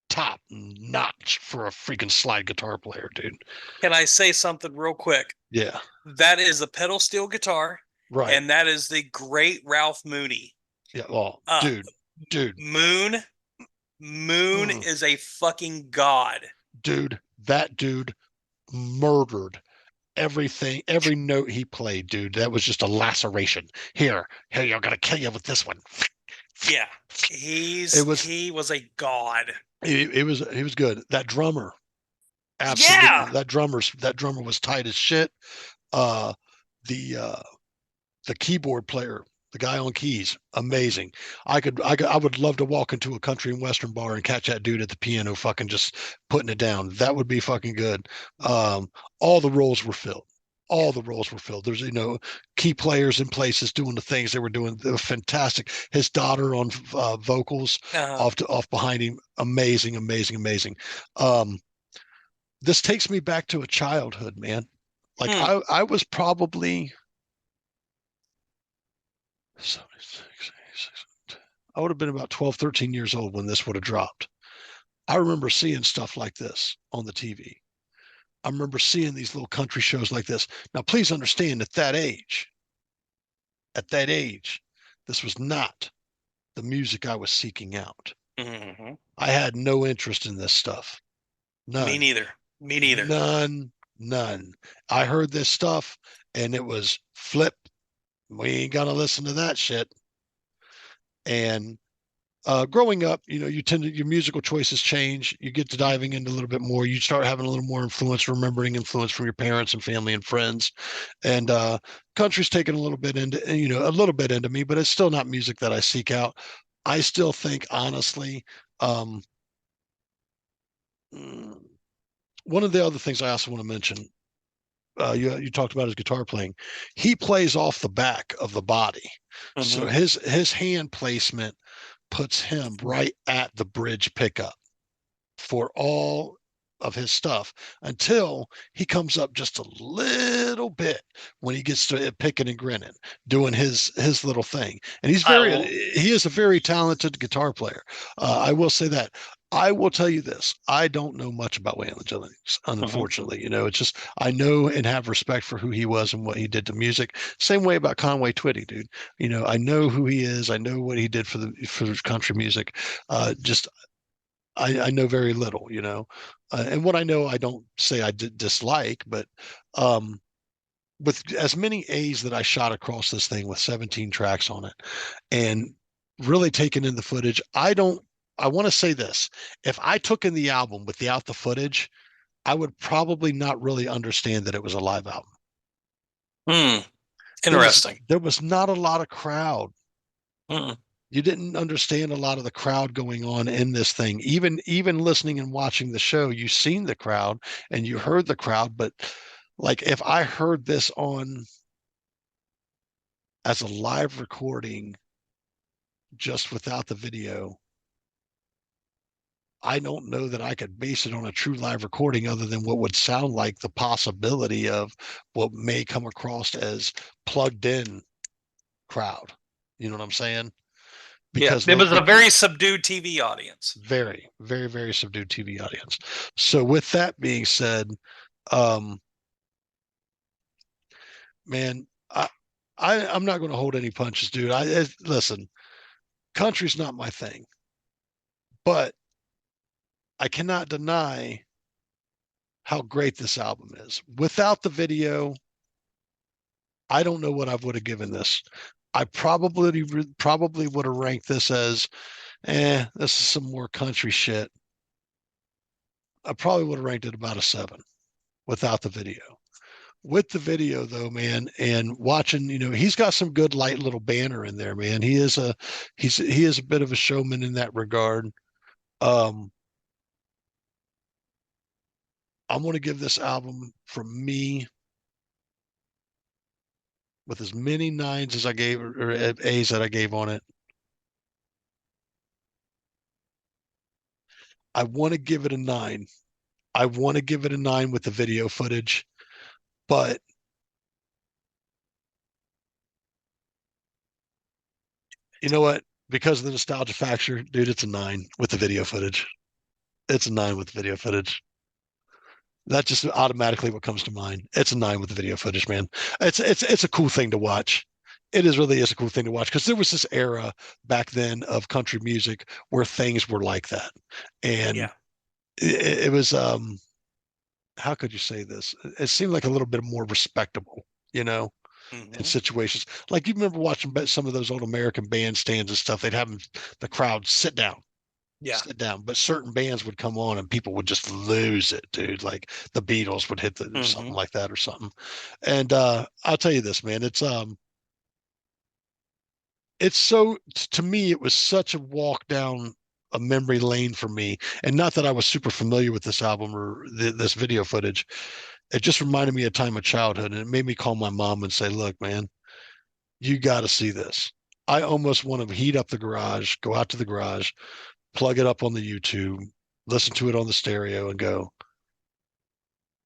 top notch for a freaking slide guitar player, dude. Can I say something real quick? Yeah. That is a pedal steel guitar, Right. and that is the great Ralph Mooney. Yeah. Well, Uh, dude, Moon is a fucking god. dude, that dude murdered everything, every note he played, dude, that was just a laceration. Here, you're gonna kill you with this one. Yeah, It was he was a god. it was good. That drummer, absolutely. Yeah. That drummer was tight as shit. Uh, the the keyboard player, the guy on keys, amazing. I would love to walk into a country and western bar and catch that dude at the piano, fucking just putting it down. That would be fucking good. Um, all the roles were filled. Yeah. All the roles were filled. There's, key players in places doing the things they were doing. They were fantastic. His daughter on vocals Uh, off behind him, amazing, amazing, amazing. Um, this takes me back to a childhood, man. Like hmm. I was probably 76, I would have been about 12, 13 years old when this would have dropped. I remember seeing stuff like this on the TV. I remember seeing these little country shows like this. Now, please understand at that age, this was not the music I was seeking out. Hmm. I had no interest in this stuff. Me None, neither. Me neither. none. I heard this stuff and it was flip. We ain't gonna listen to that shit. And growing up, your musical choices change. You get to diving into a little bit more. You start having a little more influence, remembering influence from your parents and family and friends. And country's taken a little bit into me, but it's still not music that I seek out. I still think, honestly, um, mm, one of the other things I also want to mention, you talked about his guitar playing. He plays off the back of the body, so Hmm. his hand placement puts him right at the bridge pickup for all of his stuff until he comes up just a little bit when he gets to picking and grinning, doing his little thing. And he is a very talented guitar player. I will say that. I will tell you this. I don't know much about Waylon Jennings, Hmm. unfortunately. It's just I know and have respect for who he was and what he did to music. Same way about Conway Twitty, dude. I know who he is. I know what he did for country music. Just I know very little, and what I know, I don't say I dislike, but um, with as many A's that I shot across this thing with 17 tracks on it and really taking in the footage, I want to say this. If I took in the album without the footage, I would probably not really understand that it was a live album. Hmm. There was Interesting. there was not a lot of crowd. Hmm. You didn't understand a lot of the crowd going on in this thing. Even listening and watching the show, you seen the crowd and you heard the crowd, but like if I heard this on as a live recording just without the video, I don't know that I could base it on a true live recording other than what would sound like the possibility of what may come across as plugged in crowd. You know what I'm saying? Yeah, Because it those was a very subdued TV audience. very, very, very subdued TV audience. So with that being said, um, man, I'm not going to hold any punches, dude. Listen, country's not my thing, but I cannot deny how great this album is. Without the video, I don't know what I would have given this. I probably would have ranked this as, this is some more country shit. I probably would have ranked it about a 7 without the video. With the video though, man, and watching, he's got some good light little banner in there, man. He is a bit of a showman in that regard. Um, I'm going to give this album from me with as many nines as I gave or A's that I gave on it. I want to give it a 9. I want to give it a 9 with the video footage, but you know what? Because of the nostalgia factor, dude, it's a 9 with the video footage. It's a 9 with the video footage. That's just automatically what comes to mind. It's a 9 with the video footage, man. It's a cool thing to watch. It really is a cool thing to watch because there was this era back then of country music where things were like that, and Yeah. it was how could you say this? It seemed like a little bit more respectable, you know, in Mhm. situations. Like you remember watching some of those old American bandstands and stuff. They'd have the crowd Yeah. sit down. But certain bands would come on and people would just lose it, dude. Like the Beatles would hit something Mhm. like that or something. And I'll tell you this, man. It's so to me, it was such a walk down a memory lane for me. And not that I was super familiar with this album or this video footage. It just reminded me of time of childhood, and it made me call my mom and say, "Look, man, you got to see this." I almost want to heat up the garage, go out to the garage, plug it up on the YouTube, listen to it on the stereo, and go,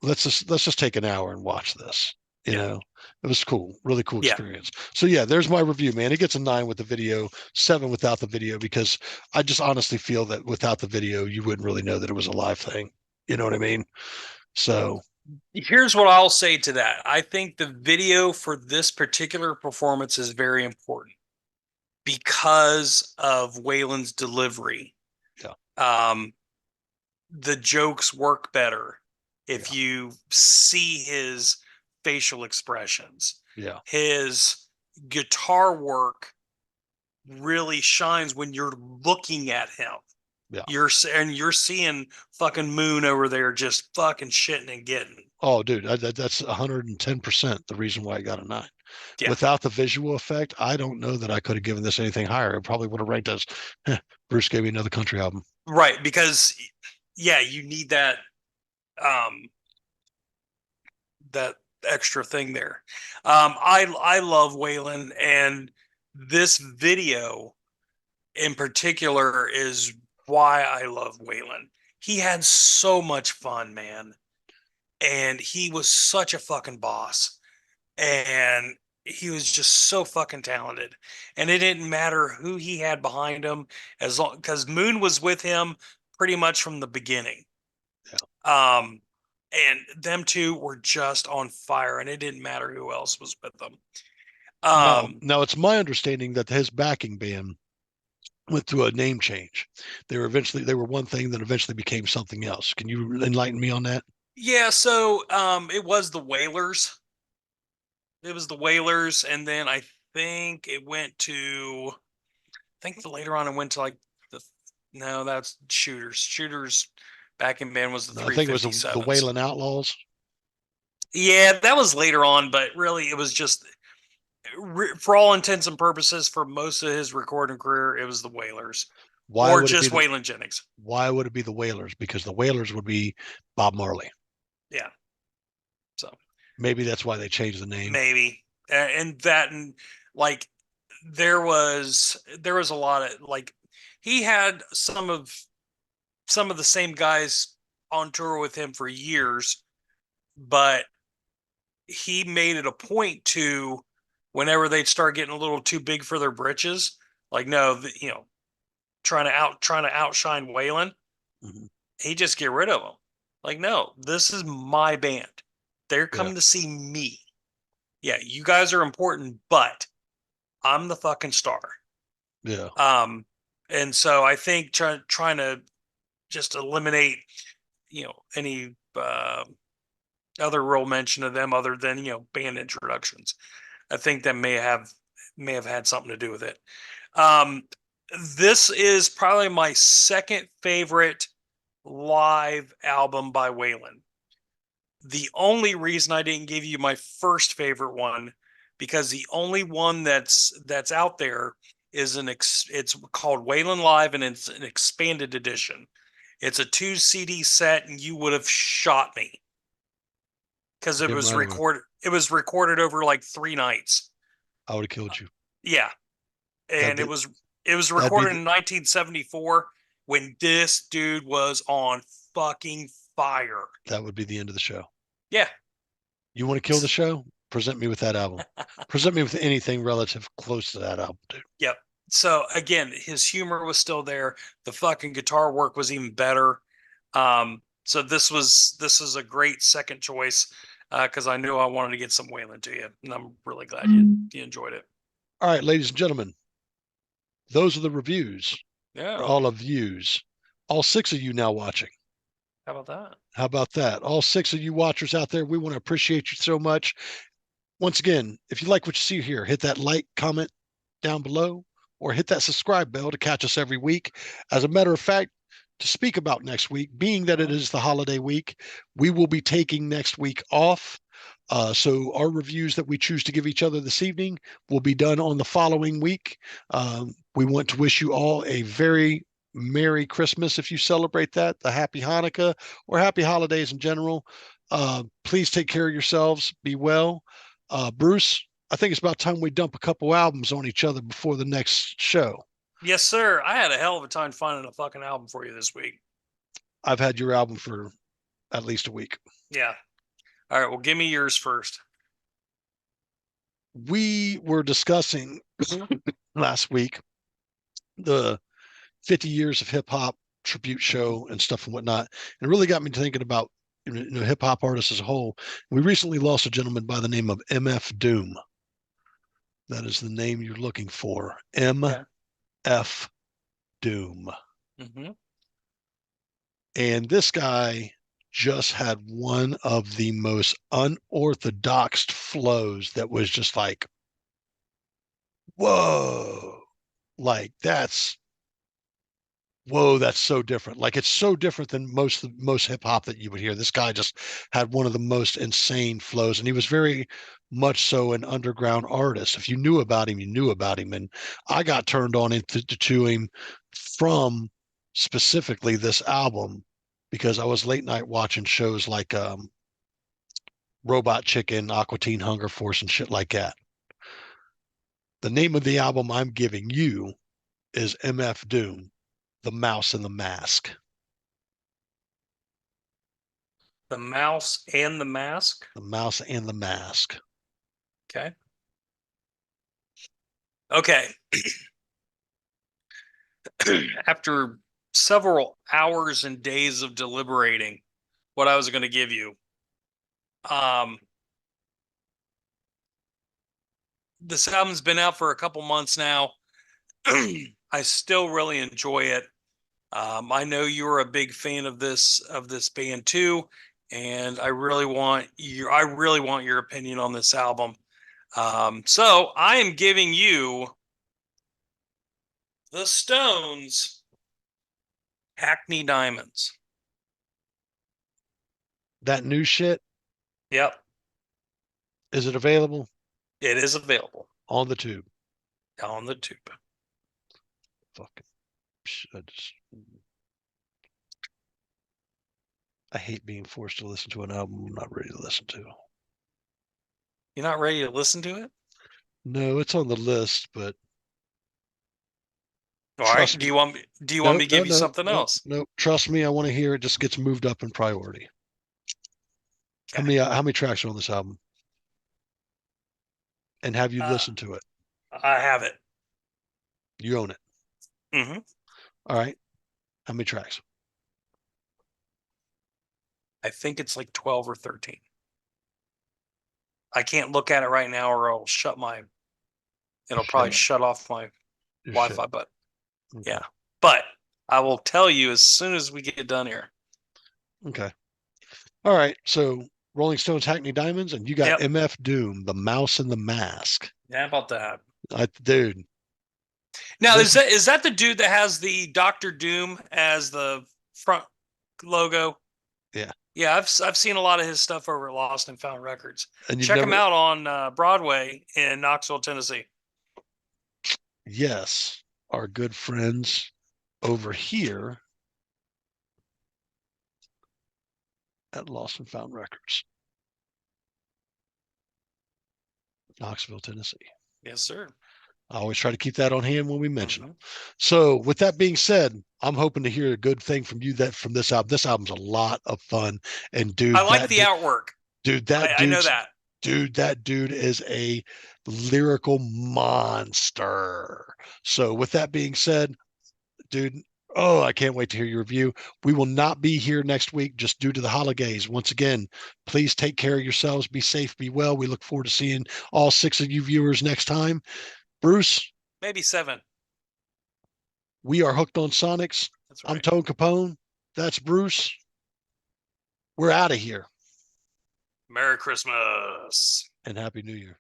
let's just take an hour and watch this. You Yeah. know, it was cool, really cool Yeah. experience. So yeah, there's my review, man. It gets a 9 with the video, 7 without the video, because I just honestly feel that without the video, you wouldn't really know that it was a live thing. You know what I mean? So Here's what I'll say to that. I think the video for this particular performance is very important because of Waylon's delivery. yeah, Um, the jokes work better if yeah, you see his facial expressions. yeah, His guitar work really shines when you're looking at him. yeah. You're seeing fucking Moon over there just fucking shitting and getting. Oh, dude, that's 110% the reason why I got a 9. Yeah. Without the visual effect, I don't know that I could have given this anything higher. It probably would have ranked as Bruce gave me another country album. Right, because yeah, you need um that extra thing there. I love Waylon, and this video in particular is why I love Waylon. He had so much fun, man, and he was such a fucking boss, and he was just so fucking talented. And it didn't matter who he had behind him, as long because Moon was with him pretty much from the beginning. Yeah. And them two were just on fire, and it didn't matter who else was with them. Now, Um, now it's my understanding that his backing band went through a name change. They were one thing that eventually became something else. Can you enlighten me on that? yeah, so it was the Whalers. It was the Whalers, and then I think it went to. I think later on it went to like the. No, that's Shooters. Shooters backing band was the No, I think it was the 357s. Waylon Outlaws. Yeah, that was later on, but really it was just for all intents and purposes for most of his recording career, it was the Whalers Why or would it be just the Waylon Jennings. Why would it be the Wailers? Because the Wailers would be Bob Marley. Yeah, so Maybe that's why they changed the name. maybe and that and like there was a lot of like he had some of the same guys on tour with him for years, but he made it a point to whenever they'd start getting a little too big for their britches, like no, trying to outshine Waylon, Mhm. he just get rid of them. Like no, this is my band. They're Yeah, coming to see me. Yeah, you guys are important, but I'm the fucking star. yeah. Um, and so I think trying to just eliminate, any other real mention of them other than band introductions. I think that may have had something to do with it. Um, this is probably my second favorite live album by Waylon. The only reason I didn't give you my first favorite one, because the only one that's out there is it's called Waylon Live, and it's an expanded edition. It's a 2 CD set, and you would have shot me because Damn right I would. it was recorded over like 3 nights. I would have killed you. Yeah, That'd and be it was that'd be recorded in 1974 when this dude was on fucking fire. that would be the end of the show. Yeah. You want to kill the show? Present me with that album. Present me with anything relative close to that album, dude. Yep. So again, his humor was still there. The fucking guitar work was even better. So this is a great second choice because I knew I wanted to get some Waylon to you, and I'm really glad you enjoyed it. All right, ladies and gentlemen, those are the reviews. Yeah. All of views. All 6 of you now watching. How about that? How about that? All 6 of you watchers out there, we want to appreciate you so much. Once again, if you like what you see here, hit that like, comment down below, or hit that subscribe bell to catch us every week. As a matter of fact, to speak about next week, being that it is the holiday week, we will be taking next week off. So our reviews that we choose to give each other this evening will be done on the following week. We want to wish you all a very Merry Christmas if you celebrate that, the Happy Hanukkah, or Happy Holidays in general. Please take care of yourselves. Be well. Bruce, I think it's about time we dump a couple albums on each other before the next show. Yes, sir. I had a hell of a time finding a fucking album for you this week. I've had your album for at least a week. Yeah. All right. Well, give me yours first. We were discussing last week the 50 years of hip hop tribute show and stuff and whatnot. And it really got me thinking about hip hop artists as a whole. We recently lost a gentleman by the name of MF Doom. That is the name you're looking for. MF Doom. Mm-hmm. And this guy just had one of the most unorthodox flows that was just like, whoa, like that's so different. Like it's so different than most hip hop that you would hear. This guy just had one of the most insane flows, and he was very much so an underground artist. If you knew about him, you knew about him. And I got turned on to him from specifically this album because I was late night watching shows like Robot Chicken, Aqua Teen Hunger Force, and shit like that. The name of the album I'm giving you is MF Doom, The Mouse and the Mask. The Mouse and the Mask. The Mouse and the Mask. Okay. Okay. After several hours and days of deliberating what I was going to give you, this album's been out for a couple months now. I still really enjoy it. I know you're a big fan of this band too, and I really want your opinion on this album. So I am giving you the Stones' Hackney Diamonds. That new shit, Yep, is it available it is available on the tube? on the tube. Fucking, I hate being forced to listen to an album I'm not ready to listen to. You're not ready to listen to it? No, it's on the list, but All right. trust Do me. you want me to give you something else? No, trust me, I want to hear it. Just gets moved up in priority. Okay. How many tracks are on this album? And have you listened to it? I have it. You own it. Mm-hmm. All right. How many tracks? I think it's like 12 or 13. I can't look at it right now or it'll probably shut off my Wi-Fi, but okay. yeah. But I will tell you as soon as we get done here. Okay. All right. So Rolling Stones Hackney Diamonds, and you got MF Doom, The Mouse and the Mask. Yeah, how about that? Dude. Now, is that the dude that has the Dr. Doom as the front logo? Yeah. Yeah, I've seen a lot of his stuff over at Lost and Found Records. And Check him out on Broadway in Knoxville, Tennessee. Yes, our good friends over here at Lost and Found Records, Knoxville, Tennessee. Yes, sir. I always try to keep that on hand when we mention them. So with that being said, I'm hoping to hear a good thing from you from this album. This album's a lot of fun. And dude, I like the artwork. Dude, I know that. Dude, that dude is a lyrical monster. So with that being said, dude, I can't wait to hear your review. We will not be here next week just due to the holidays. Once again, please take care of yourselves. Be safe, be well. We look forward to seeing all 6 of you viewers next time. Bruce, maybe 7. We are Hooked on Sonics. That's right. I'm Tone Capone. That's Bruce. We're out of here. Merry Christmas. And Happy New Year.